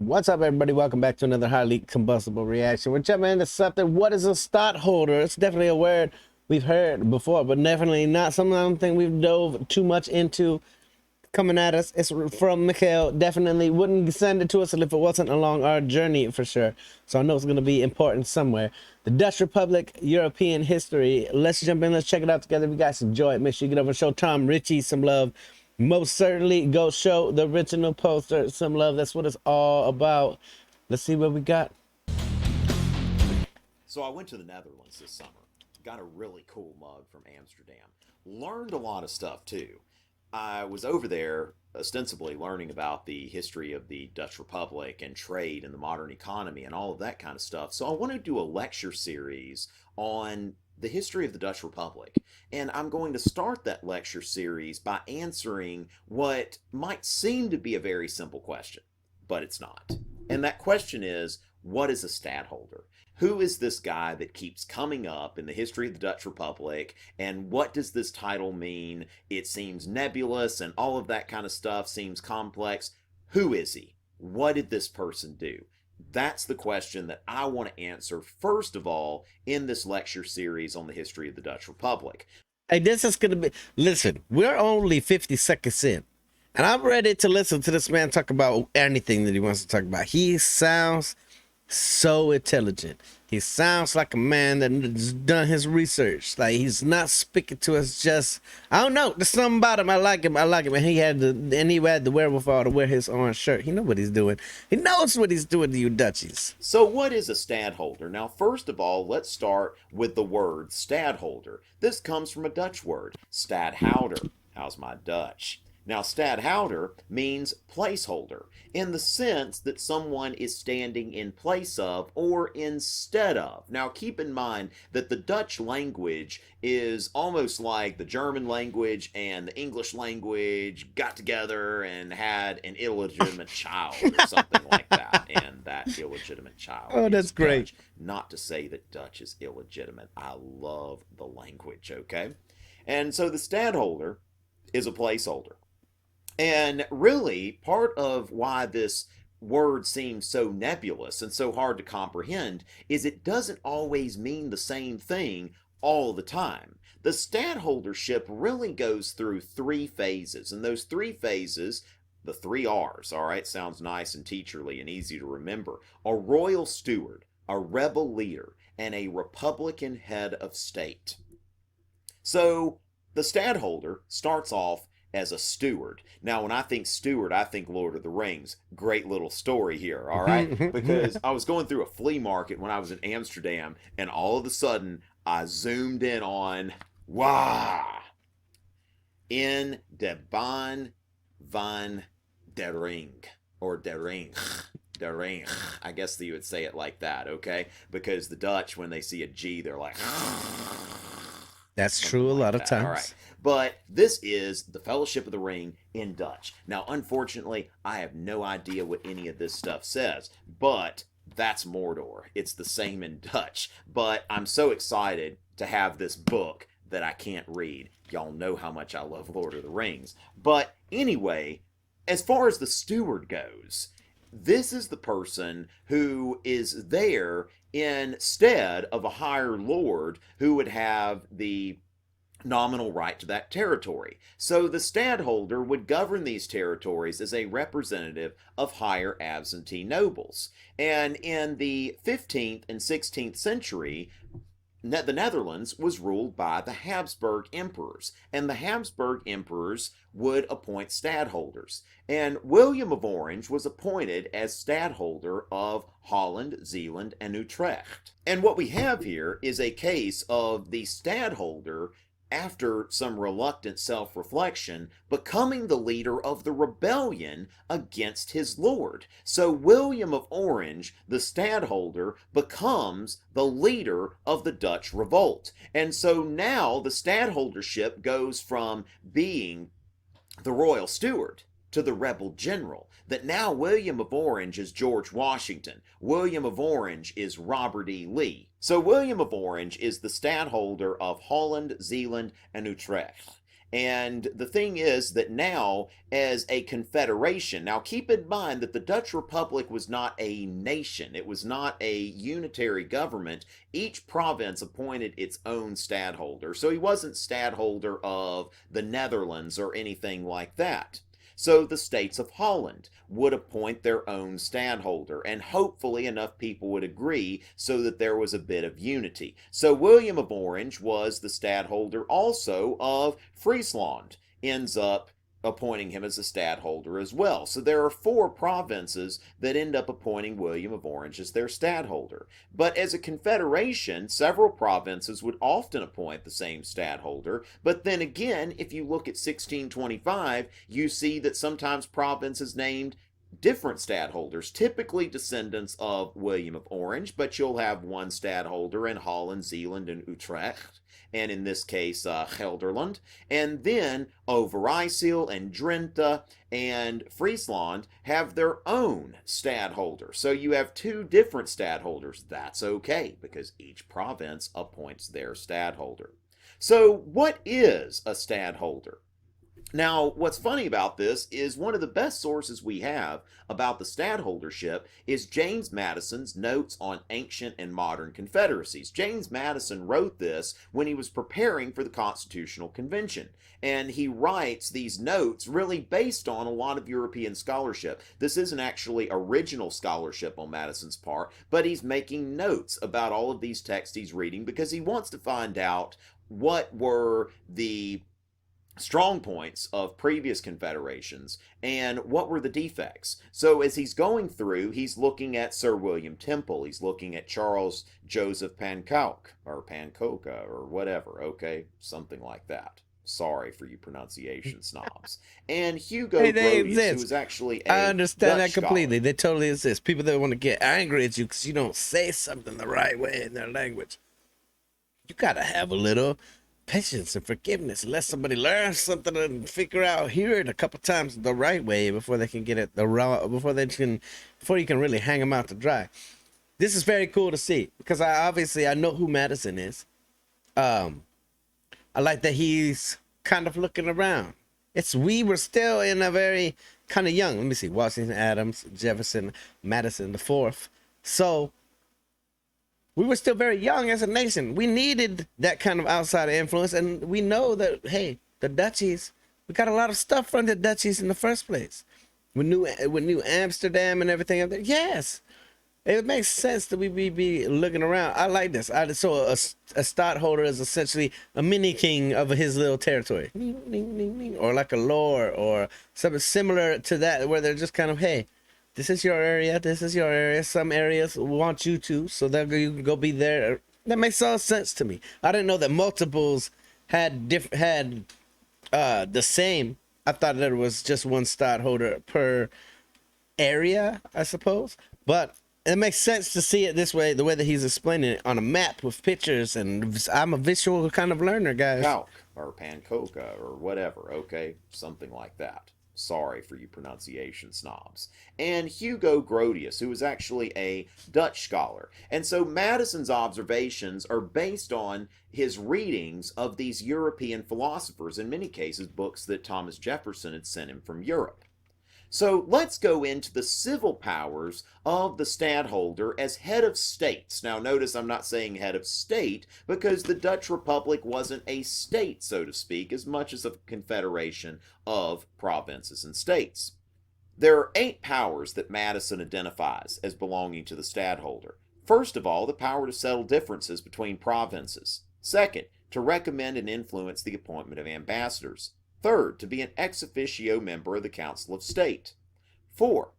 What's up, everybody? Welcome back to another highly combustible reaction. We're jumping into something. What is a Stadtholder? It's definitely a word we've heard before, but definitely not something I don't think we've dove too much into. Coming at us, it's from Mikhail. Definitely wouldn't send it to us if it wasn't along our journey for sure. So I know it's going to be important somewhere. The Dutch Republic, European history. Let's jump in. Let's check it out together. If you guys enjoy it, make sure you get over and show Tom Richey some love. Most certainly go show the original poster some love. That's what it's all about. Let's see what we got. So I went to the Netherlands this summer. Got a really cool mug from Amsterdam. Learned a lot of stuff too. I was over there ostensibly learning about the history of the Dutch Republic and trade and the modern economy and all of that kind of stuff. So I want to do a lecture series on the history of the Dutch Republic. And I'm going to start that lecture series by answering what might seem to be a very simple question, but it's not. And that question is, what is a stadtholder? Who is this guy that keeps coming up in the history of the Dutch Republic, and what does this title mean? It seems nebulous, and all of that kind of stuff seems complex. Who is he? What did this person do? That's the question that I want to answer first of all in this lecture series on the history of the Dutch Republic. Hey, this is going to be, listen, we're only 50 seconds in, and I'm ready to listen to this man talk about anything that he wants to talk about. He sounds so intelligent. He sounds like a man that's done his research. Like, he's not speaking to us just, I don't know, there's something about him. I like him. And he had the wherewithal to wear his orange shirt. He knows what he's doing. He knows what he's doing to you Dutchies. So what is a stadtholder? Now, first of all, let's start with the word stadtholder. This comes from a Dutch word, Stadhouder. How's my Dutch? Now, Stadhouder means placeholder in the sense that someone is standing in place of or instead of. Now, keep in mind that the Dutch language is almost like the German language and the English language got together and had an illegitimate child or something like that. And that illegitimate child That's great. Dutch. Not to say that Dutch is illegitimate. I love the language, okay? And so the stadtholder is a placeholder. And really, part of why this word seems so nebulous and so hard to comprehend is it doesn't always mean the same thing all the time. The stadtholdership really goes through three phases, and those three phases, the three R's, all right, sounds nice and teacherly and easy to remember: a royal steward, a rebel leader, and a republican head of state. So the stadtholder starts off as a steward. Now, when I think steward, I think Lord of the Rings. Great little story here, all right? Because I was going through a flea market when I was in Amsterdam, and all of a sudden, I zoomed in on, wow, in de baan van der ring, or der ring. Der ring. I guess you would say it like that, okay? Because the Dutch, when they see a G, they're like, That's true a lot of times. All right. But this is the Fellowship of the Ring in Dutch. Now, unfortunately, I have no idea what any of this stuff says, but that's Mordor. It's the same in Dutch. But I'm so excited to have this book that I can't read. Y'all know how much I love Lord of the Rings. But anyway, as far as the steward goes, this is the person who is there instead of a higher lord who would have the nominal right to that territory. So the stadtholder would govern these territories as a representative of higher absentee nobles. And in the 15th and 16th century, the Netherlands was ruled by the Habsburg emperors, and the Habsburg emperors would appoint stadtholders. And William of Orange was appointed as stadtholder of Holland, Zeeland, and Utrecht. And what we have here is a case of the stadtholder, after some reluctant self-reflection, becoming the leader of the rebellion against his lord. So William of Orange, the stadtholder, becomes the leader of the Dutch revolt. And so now the stadtholdership goes from being the royal steward to the rebel general. That now William of Orange is George Washington. William of Orange is Robert E. Lee. So William of Orange is the stadtholder of Holland, Zeeland, and Utrecht. And the thing is that now, as a confederation, now keep in mind that the Dutch Republic was not a nation, it was not a unitary government. Each province appointed its own stadtholder. So he wasn't stadtholder of the Netherlands or anything like that. So the states of Holland would appoint their own stadtholder, and hopefully enough people would agree so that there was a bit of unity. So William of Orange was the stadtholder also of Friesland, ends up appointing him as a stadtholder as well. So there are 4 provinces that end up appointing William of Orange as their stadtholder. But as a confederation, several provinces would often appoint the same stadtholder. But then again, if you look at 1625, you see that sometimes provinces named different stadtholders, typically descendants of William of Orange, but you'll have one stadtholder in Holland, Zeeland, and Utrecht, and in this case, Gelderland. And then Overijssel and Drenthe and Friesland have their own stadtholder. So you have 2 different stadtholders. That's okay, because each province appoints their stadtholder. So what is a stadtholder? Now, what's funny about this is one of the best sources we have about the stadtholdership is James Madison's Notes on Ancient and Modern Confederacies. James Madison wrote this when he was preparing for the Constitutional Convention, and he writes these notes really based on a lot of European scholarship. This isn't actually original scholarship on Madison's part, but he's making notes about all of these texts he's reading because he wants to find out what were the strong points of previous confederations and what were the defects. So as he's going through, he's looking at Sir William Temple, he's looking at Charles Joseph Pankow or Pankoka or whatever, okay, something like that. Sorry for you pronunciation snobs. And Hugo Grotius, who was actually a I understand Dutch that completely. scholar. They totally exist. People that want to get angry at you because you don't say something the right way in their language. You gotta have a little patience and forgiveness. Let somebody learn something and figure out, hear it a couple times the right way before they can get it the wrong, before you can really hang them out to dry. This is very cool to see because I know who Madison is. I like that he's kind of looking around. We were still in a very kind of young. Let me see. Washington, Adams, Jefferson, Madison the fourth. So we were still very young as a nation. We needed that kind of outside influence, and we know that, hey, the duchies, we got a lot of stuff from the duchies in the first place. With New Amsterdam and everything up there. Yes, it makes sense that we be looking around. I like this. So a stadtholder is essentially a mini king of his little territory. Or like a lord or something similar to that, where they're just kind of, hey, this is your area. This is your area. Some areas want you to, so that you can go be there. That makes all sense to me. I didn't know that multiples had the same. I thought that it was just one stadtholder per area, I suppose. But it makes sense to see it this way, the way that he's explaining it on a map with pictures. And I'm a visual kind of learner, guys. Kalk or Pankoka or whatever, okay? Something like that. Sorry for you pronunciation snobs. And Hugo Grotius, who was actually a Dutch scholar. And so Madison's observations are based on his readings of these European philosophers, in many cases books that Thomas Jefferson had sent him from Europe. So let's go into the civil powers of the stadtholder as head of states. Now notice I'm not saying head of state because the Dutch Republic wasn't a state, so to speak, as much as a confederation of provinces and states. There are 8 powers that Madison identifies as belonging to the stadtholder. First of all, the power to settle differences between provinces. Second, to recommend and influence the appointment of ambassadors. Third, to be an ex officio member of the Council of State. 4,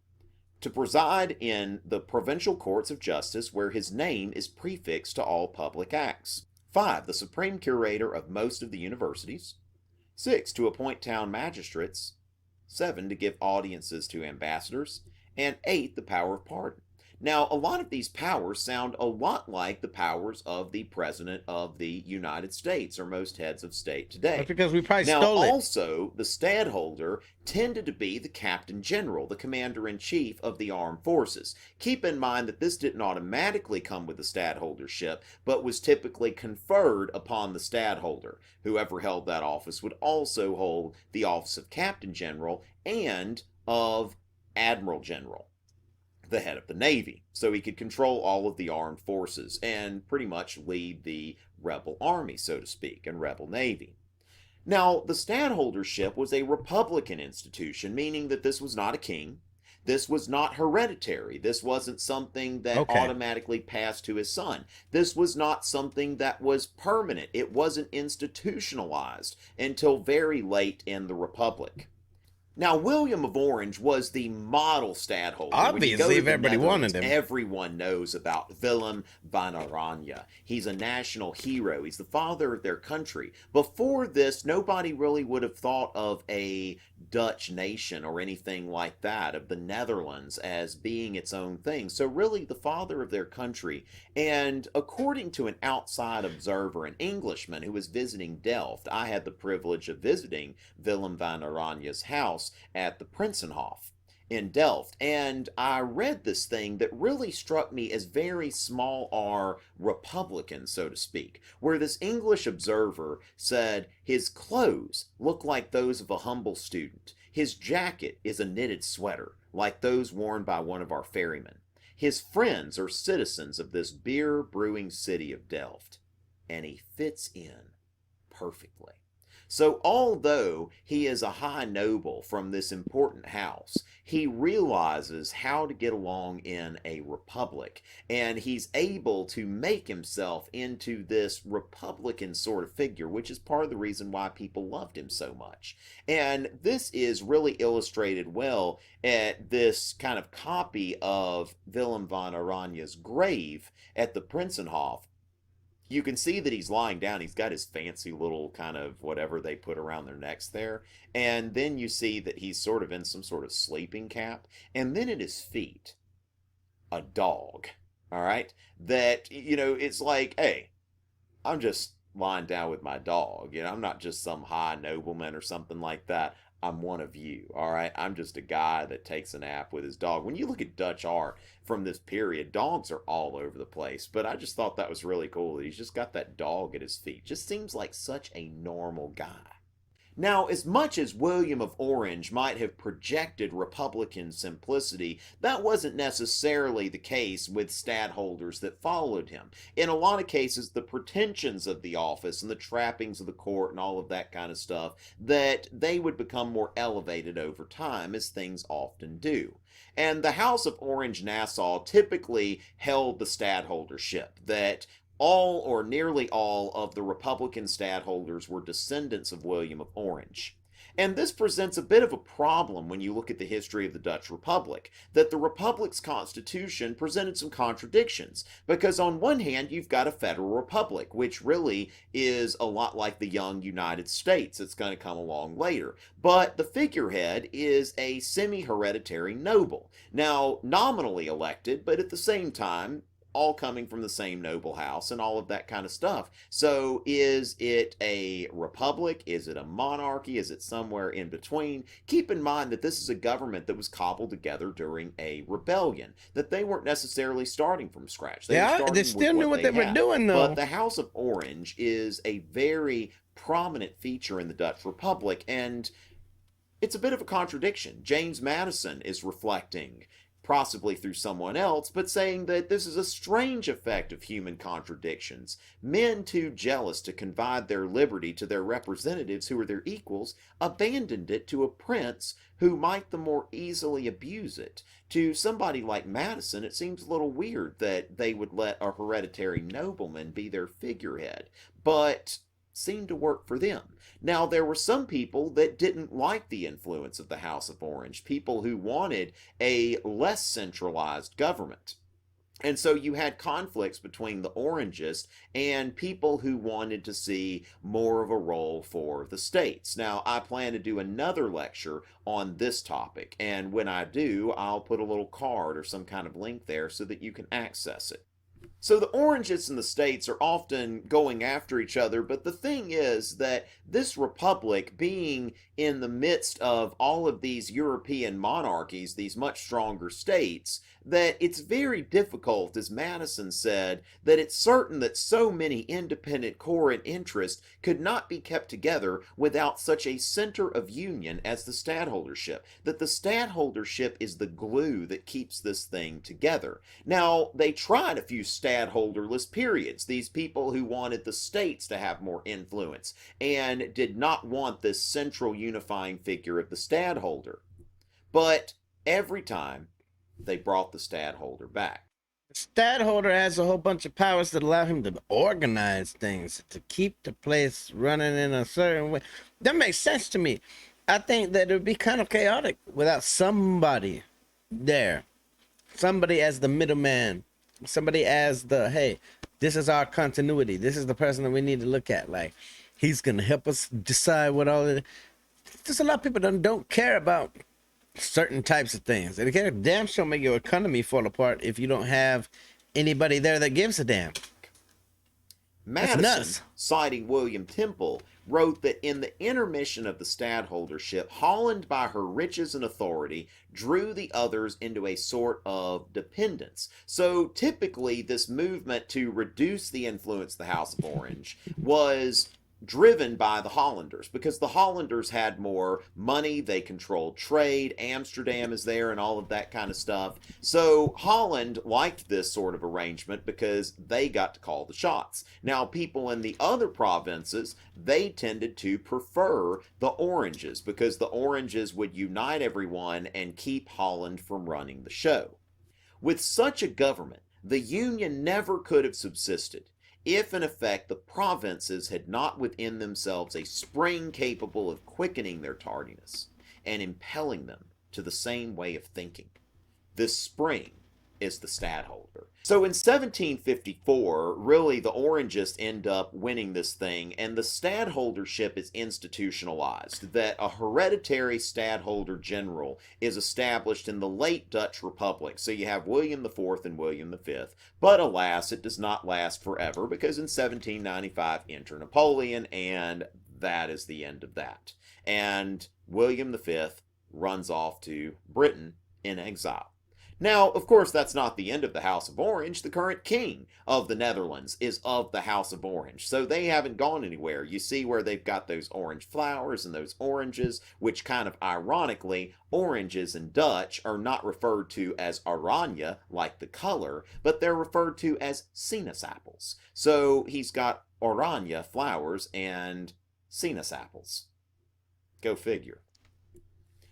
to preside in the provincial courts of justice where his name is prefixed to all public acts. 5, the supreme curator of most of the universities. 6, to appoint town magistrates. 7, to give audiences to ambassadors. And 8, the power of pardon. Now, a lot of these powers sound a lot like the powers of the President of the United States, or most heads of state That's today. because we probably Now, stole it. also, the Stadtholder tended to be the Captain General, the Commander-in-Chief of the Armed Forces. Keep in mind that this didn't automatically come with the Stadtholdership, but was typically conferred upon the Stadtholder. Whoever held that office would also hold the office of Captain General and of Admiral General, the head of the Navy, so he could control all of the armed forces and pretty much lead the rebel army, so to speak, and rebel navy. Now, the stadtholdership was a republican institution, meaning that this was not a king. This was not hereditary. This wasn't something that Okay. automatically passed to his son. This was not something that was permanent. It wasn't institutionalized until very late in the Republic. Now, William of Orange was the model stadtholder. When you go Obviously, to if the everybody Netherlands, wanted him. everyone knows about Willem van Oranje. He's a national hero. He's the father of their country. Before this, nobody really would have thought of a Dutch nation or anything like that, of the Netherlands as being its own thing. So really, the father of their country. And according to an outside observer, an Englishman who was visiting Delft, I had the privilege of visiting Willem van Oranje's house at the Prinsenhof in Delft, and I read this thing that really struck me as very small r Republican, so to speak, where this English observer said his clothes look like those of a humble student. His jacket is a knitted sweater, like those worn by one of our ferrymen. His friends are citizens of this beer brewing city of Delft, and he fits in perfectly. So, although he is a high noble from this important house, he realizes how to get along in a republic, and he's able to make himself into this Republican sort of figure, which is part of the reason why people loved him so much. And this is really illustrated well at this kind of copy of Willem van Oranje's grave at the Prinsenhof. You can see that he's lying down. He's got his fancy little kind of whatever they put around their necks there. And then you see that he's sort of in some sort of sleeping cap. And then at his feet, a dog. All right? That, it's like, hey, I'm just lying down with my dog. I'm not just some high nobleman or something like that. I'm one of you, all right? I'm just a guy that takes a nap with his dog. When you look at Dutch art from this period, dogs are all over the place. But I just thought that was really cool that he's just got that dog at his feet. Just seems like such a normal guy. Now, as much as William of Orange might have projected Republican simplicity, that wasn't necessarily the case with stadtholders that followed him. In a lot of cases, the pretensions of the office and the trappings of the court and all of that kind of stuff, that they would become more elevated over time, as things often do. And the House of Orange-Nassau typically held the stadtholdership, that all or nearly all of the Republican stadtholders were descendants of William of Orange. And this presents a bit of a problem when you look at the history of the Dutch Republic, that the Republic's constitution presented some contradictions, because on one hand you've got a federal republic, which really is a lot like the young United States that's going to come along later, but the figurehead is a semi-hereditary noble, now nominally elected, but at the same time all coming from the same noble house and all of that kind of stuff. So is it a republic? Is it a monarchy? Is it somewhere in between? Keep in mind that this is a government that was cobbled together during a rebellion, that they weren't necessarily starting from scratch. They still knew what they were doing, though. But the House of Orange is a very prominent feature in the Dutch Republic, and it's a bit of a contradiction. James Madison is reflecting, possibly through someone else, but saying that this is a strange effect of human contradictions. Men too jealous to confide their liberty to their representatives who are their equals, abandoned it to a prince who might the more easily abuse it. To somebody like Madison, it seems a little weird that they would let a hereditary nobleman be their figurehead, but seemed to work for them. Now, there were some people that didn't like the influence of the House of Orange, people who wanted a less centralized government. And so you had conflicts between the Orangists and people who wanted to see more of a role for the states. Now, I plan to do another lecture on this topic, and when I do, I'll put a little card or some kind of link there so that you can access it. So the Orangists and the states are often going after each other, but the thing is that this republic, being in the midst of all of these European monarchies, these much stronger states, that it's very difficult, as Madison said, that it's certain that so many independent core and interests could not be kept together without such a center of union as the stadtholdership, that the stadtholdership is the glue that keeps this thing together. Now, they tried a few stadtholderless periods, these people who wanted the states to have more influence and did not want this central unifying figure of the stadtholder. But every time they brought the stadtholder back. Stadtholder has a whole bunch of powers that allow him to organize things, to keep the place running in a certain way. That makes sense to me. I think that it would be kind of chaotic without somebody there. Somebody as the middleman. Somebody as the, hey, this is our continuity. This is the person that we need to look at. Like, he's going to help us decide what all of it. There's a lot of people that don't care about certain types of things. It can damn sure make your economy fall apart if you don't have anybody there that gives a damn. Madison, citing William Temple, wrote that in the intermission of the stadtholdership, Holland, by her riches and authority, drew the others into a sort of dependence. So typically, this movement to reduce the influence of the House of Orange was driven by the Hollanders, because the Hollanders had more money, they controlled trade, Amsterdam is there and all of that kind of stuff. So Holland liked this sort of arrangement because they got to call the shots. Now, people in the other provinces, they tended to prefer the Oranges because the Oranges would unite everyone and keep Holland from running the show. With such a government, the Union never could have subsisted if in effect the provinces had not within themselves a spring capable of quickening their tardiness and impelling them to the same way of thinking. This spring is the stadtholder. So in 1754, really the Orangists end up winning this thing, and the stadtholdership is institutionalized, that a hereditary stadtholder general is established in the late Dutch Republic. So you have William IV and William V, but alas, it does not last forever, because in 1795 enter Napoleon, and that is the end of that. And William V runs off to Britain in exile. Now, of course, that's not the end of the House of Orange. The current king of the Netherlands is of the House of Orange, so they haven't gone anywhere. You see where they've got those orange flowers and those oranges, which kind of ironically, oranges in Dutch are not referred to as oranje, like the color, but they're referred to as sinaasappels. So he's got oranje flowers and sinaasappels. Go figure.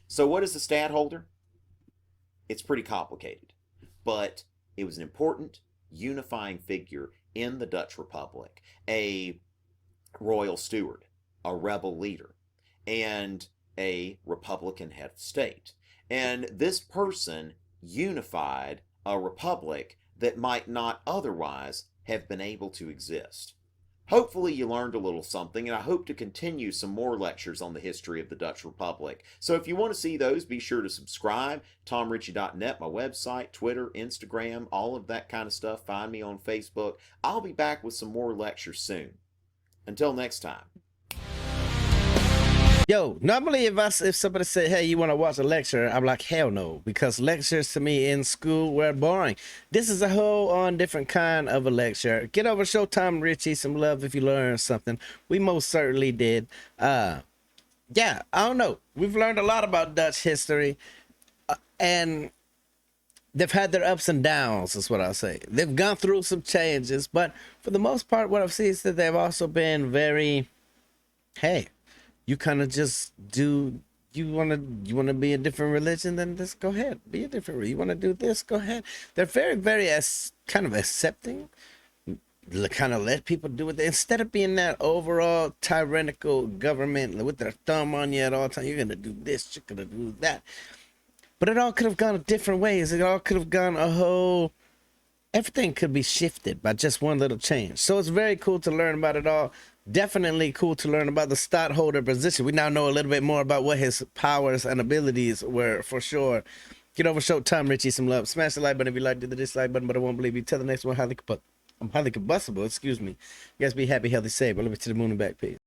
So what is the stadtholder? It's pretty complicated, but it was an important unifying figure in the Dutch Republic, a royal steward, a rebel leader, and a Republican head of state. And this person unified a republic that might not otherwise have been able to exist. Hopefully you learned a little something, and I hope to continue some more lectures on the history of the Dutch Republic. So if you want to see those, be sure to subscribe. TomRichey.net, my website, Twitter, Instagram, all of that kind of stuff. Find me on Facebook. I'll be back with some more lectures soon. Until next time. Yo, normally if somebody say, hey, you want to watch a lecture, I'm like, hell no, because lectures to me in school were boring. This is a whole on different kind of a lecture. Get over, show Tom Richey some love if you learned something. We most certainly did. Yeah, I don't know. We've learned a lot about Dutch history, and they've had their ups and downs, is what I'll say. They've gone through some changes, but for the most part, what I've seen is that they've also been very, hey, you kind of just do, you want to be a different religion, then just go ahead, be a different religion. You want to do this, go ahead. They're very, very kind of accepting, kind of let people do it. Instead of being that overall tyrannical government with their thumb on you at all times, you're going to do this, you're going to do that. But it all could have gone different ways. It all could have gone a whole everything could be shifted by just one little change. So it's very cool to learn about it all. Definitely cool to learn about the Stadtholder position. We now know a little bit more about what his powers and abilities were, for sure. Get over Showtime, Richey, some love. Smash the like button if you like, do the dislike button, but I won't believe you. Tell the next one I'm highly combustible, excuse me. You guys be happy, healthy, safe. I'll leave it to the moon and back, peace.